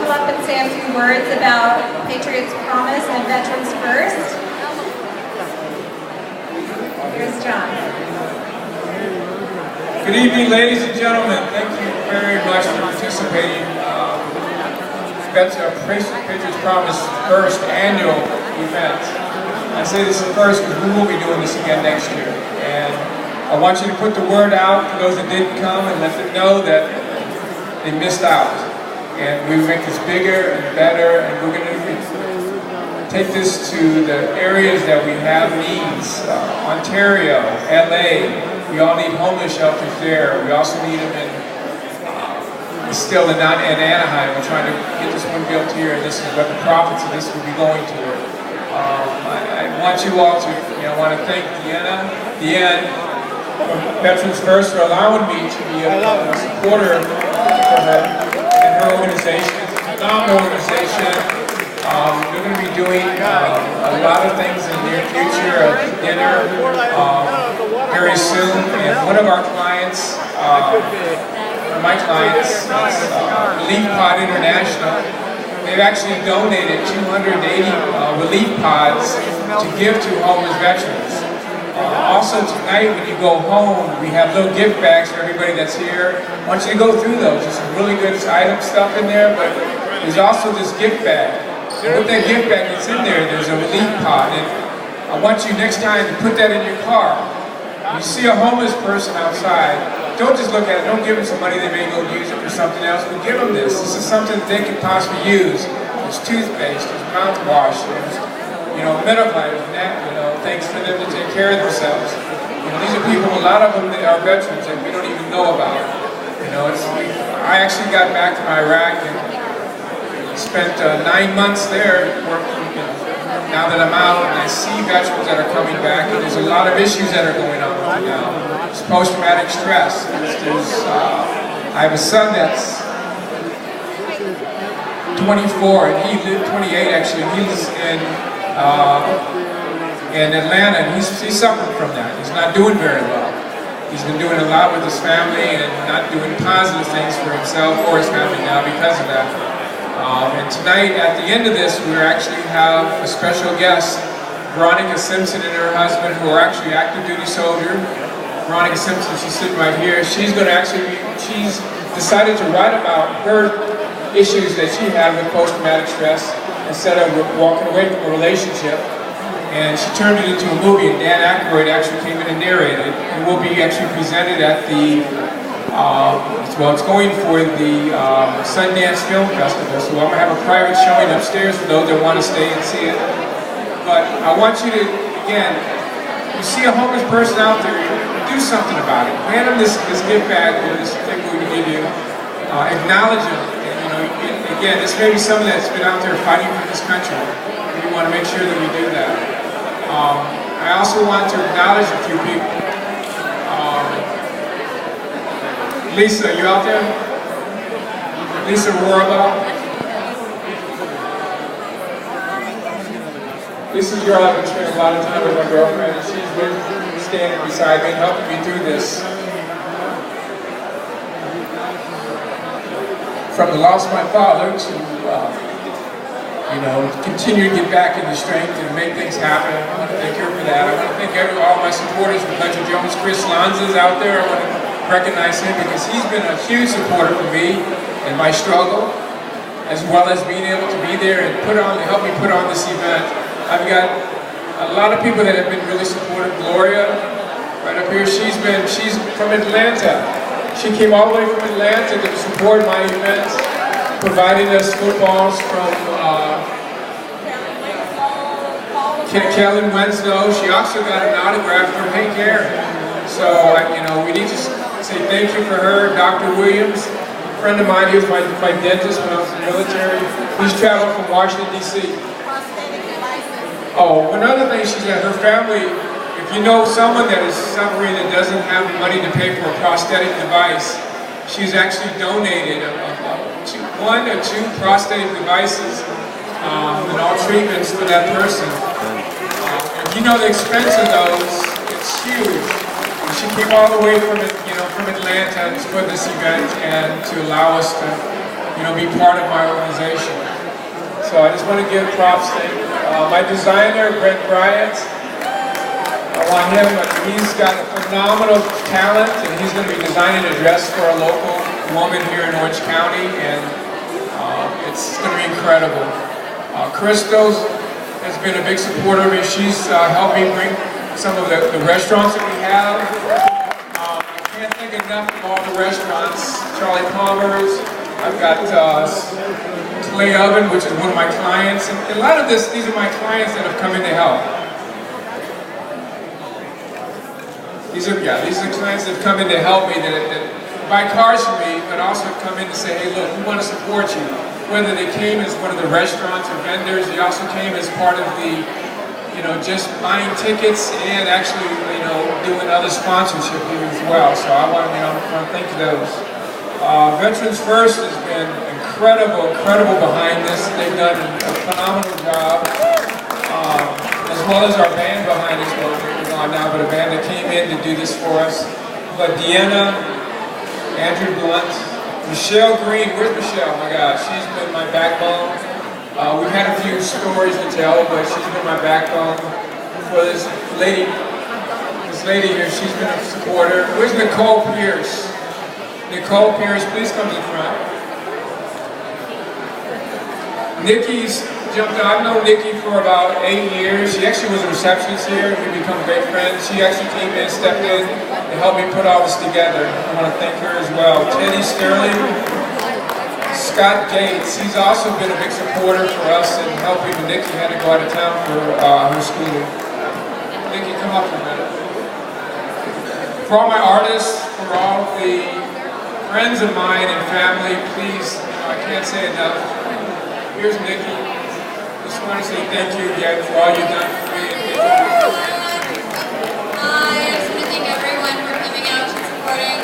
come up and say a few words about Patriots Promise and Veterans First. Here's John. Good evening, ladies and gentlemen. Thank you very much for participating in Patriots Promise first annual event. I say this is first because we will be doing this again next year. And I want you to put the word out for those that didn't come and let them know that they missed out. And we make this bigger and better, and we're going to take this to the areas that we have needs. Ontario, LA, we all need homeless shelters there. We also need them in still in Anaheim. We're trying to get this one built here, and this is what the profits of this will be going toward. I want you all to, I want to thank Deanna from Veterans First for allowing me to be a supporter for her and her organization. It's a phenomenal organization. They're going to be doing a lot of things in the near future, dinner very soon, and one of our clients, my clients, Relief Pod International, they've actually donated 280 relief pods to give to homeless veterans. Also tonight when you go home, we have little gift bags for everybody that's here. I want you to go through those. There's some really good item stuff in there, but there's also this gift bag. And with that gift bag that's in there, there's a relief pod. And I want you next time to put that in your car. When you see a homeless person outside, don't just look at it, don't give them some money they may go use it for something else, but give them this. This is something that they can possibly use. There's toothpaste, there's mouthwash, there's medical items, things for them to take care of themselves. These are people, a lot of them that are veterans that we don't even know about. I actually got back from Iraq and spent 9 months there working. Now that I'm out and I see veterans that are coming back, and there's a lot of issues that are going on right now. There's post-traumatic stress. I have a son that's 24, and he lived 28 actually. He's in Atlanta, and he's suffering from that. He's not doing very well. He's been doing a lot with his family and not doing positive things for himself or his family now because of that. And tonight, at the end of this, we actually have a special guest, Veronica Simpson and her husband, who are actually active duty soldier. Veronica Simpson, she's sitting right here. She's decided to write about her issues that she had with post-traumatic stress instead of walking away from a relationship. And she turned it into a movie, and Dan Aykroyd actually came in and narrated it. It will be actually presented at the it's going for the Sundance Film Festival, so I'm going to have a private showing upstairs for those that want to stay and see it. But I want you to, again, you see a homeless person out there, do something about it. Hand them this gift bag or this thing we can give you. Acknowledge them. And, again, this may be someone that's been out there fighting for this country. We want to make sure that we do that. I also want to acknowledge a few people. Lisa, you out there? Lisa Warba. Lisa's girl I've been spending a lot of time with my girlfriend, and she's been standing beside me and helping me through this. From the loss of my father to, continue to get back into strength and make things happen. I want to thank her for that. I want to thank all my supporters from Fletcher Jones. Chris Lanza's out there. I want to recognize him because he's been a huge supporter for me in my struggle, as well as being able to be there and help me put on this event. I've got a lot of people that have been really supportive. Gloria, right up here, she's from Atlanta. She came all the way from Atlanta to support my event, providing us footballs from Kellen Wenslow. She also got an autograph from Hank Aaron. So, we need to say thank you for her. Dr. Williams, a friend of mine, he was my dentist when I was in the military. He's traveled from Washington, D.C. Oh, another thing she said, her family, if you know someone that is suffering and doesn't have money to pay for a prosthetic device, she's actually donated one or two prosthetic devices and all treatments for that person. If you know the expense of those, it's huge. She came all the way from Atlanta for this event and to allow us to, be part of my organization. So I just want to give props to my designer, Brent Bryant. I want him, he's got a phenomenal talent, and he's going to be designing a dress for a local woman here in Orange County, and it's going to be incredible. Crystal has been a big supporter of me. She's helped me bring some of the restaurants that we have. I can't think enough of all the restaurants. Charlie Palmer's, I've got Clay Oven, which is one of my clients. And a lot of these are my clients that have come in to help. These are clients that have come in to help me, that buy cars from me, but also come in to say, hey, look, we want to support you. Whether they came as one of the restaurants or vendors, they also came as part of the, just buying tickets and actually, doing other sponsorship here as well. So I want to thank those. Veterans First has been incredible behind this. They've done a phenomenal job, as well as our band behind us. Well, we're on now, but a band that came in to do this for us. But Deanna, Andrew Blunt, Michelle Green, where's Michelle? Oh my gosh, she's been my backbone. We've had a few stories to tell, but she's been my backbone. For this lady here, she's been a supporter. Where's Nicole Pierce? Nicole Pierce, please come to the front. Nikki's jumped out. I've known Nikki for about 8 years. She actually was a receptionist here, and we've become great friends. She actually came in, stepped in, to help me put all this together. I want to thank her as well. Teddy Sterling, Scott Gates, he's also been a big supporter for us and helping when Nikki had to go out of town for her schooling. Nikki, come up for a minute. For all my artists, for all the friends of mine and family, please, I can't say enough. Here's Nikki. Just want to say thank you again for all you've done for me. I just want to thank everyone for coming out and supporting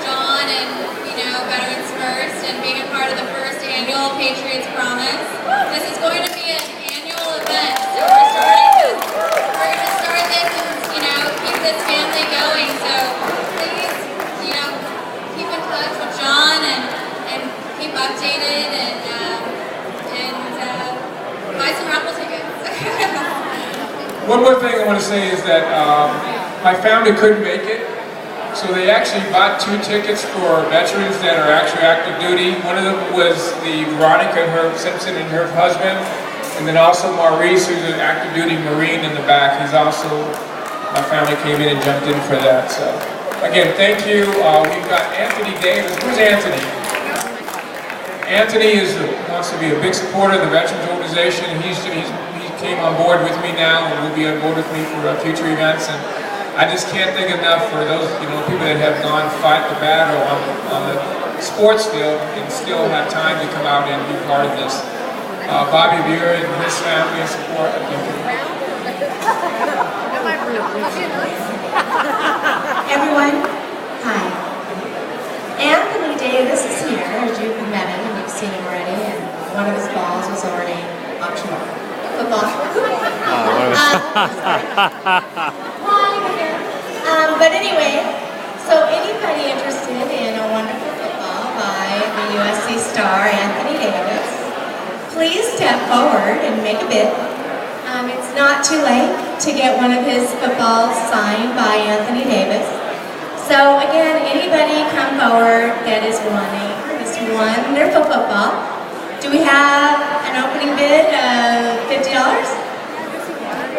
John and, Veterans First and being a part of the first annual Patriots Promise. This is going to be an annual event, so we're going to start this and, keep this family going. So please, keep in touch with John and keep updated and buy some raffle tickets. One more thing I want to say is that my family couldn't make it, so they actually bought 2 tickets for veterans that are actually active duty. One of them was the Veronica Simpson and her husband, and then also Maurice, who's an active duty Marine in the back. He's also, my family came in and jumped in for that. So again, thank you. We've got Anthony Davis. Who's Anthony? Anthony wants to be a big supporter of the Veterans Organization. He came on board with me now and will be on board with me for future events. And I just can't think enough for those people that have gone fight the battle on the sports field and still have time to come out and be part of this. Bobby Beer and his family and support. Thank you. Everyone, hi. Anthony Davis is here, as you've met him and you've seen him already, and one of his balls was already optional. Football. But anyway, so anybody interested in a wonderful football by the USC star Anthony Davis, please step forward and make a bid. It's not too late to get one of his footballs signed by Anthony Davis. So again, anybody come forward that is wanting this wonderful football. Do we have an opening bid of $50?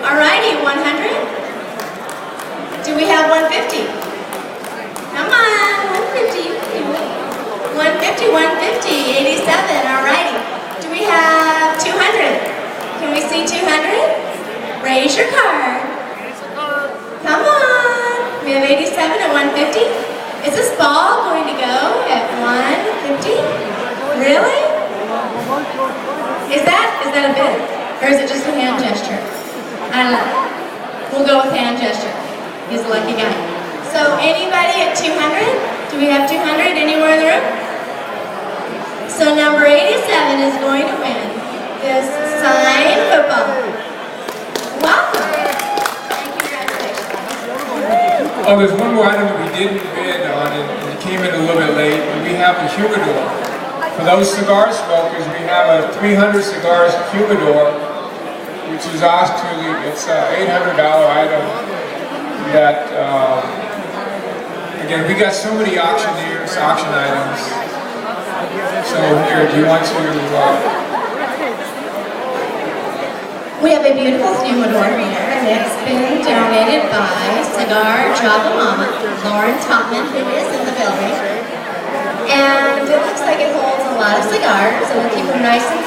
Alrighty, 100? Do we have 150? Come on, 150. 150, 150, 87, alrighty. Do we have 200? Can we see 200? Raise your card. Come on. We have 87 at 150. Is this ball going to go at 150? Really? Is that a bid? Or is it just a hand gesture? I don't know. We'll go with hand gesture. He's a lucky guy. So anybody at 200? Do we have 200 anywhere in the room? So number 87 is going to win this signed football. Welcome. And congratulations. Oh, there's one more item that we didn't bid on, and it came in a little bit late, and we have the humidor. For those cigar smokers, we have a 300 cigars humidor, which is actually, it's an $800 item that, again, we got so many auction items. So here, do you want to, We have a beautiful humidor here, and it's been donated by Cigar Java Mama, Lauren Topman, who is in the building. And it looks like it holds a lot of cigars, and we'll keep them nice and fresh.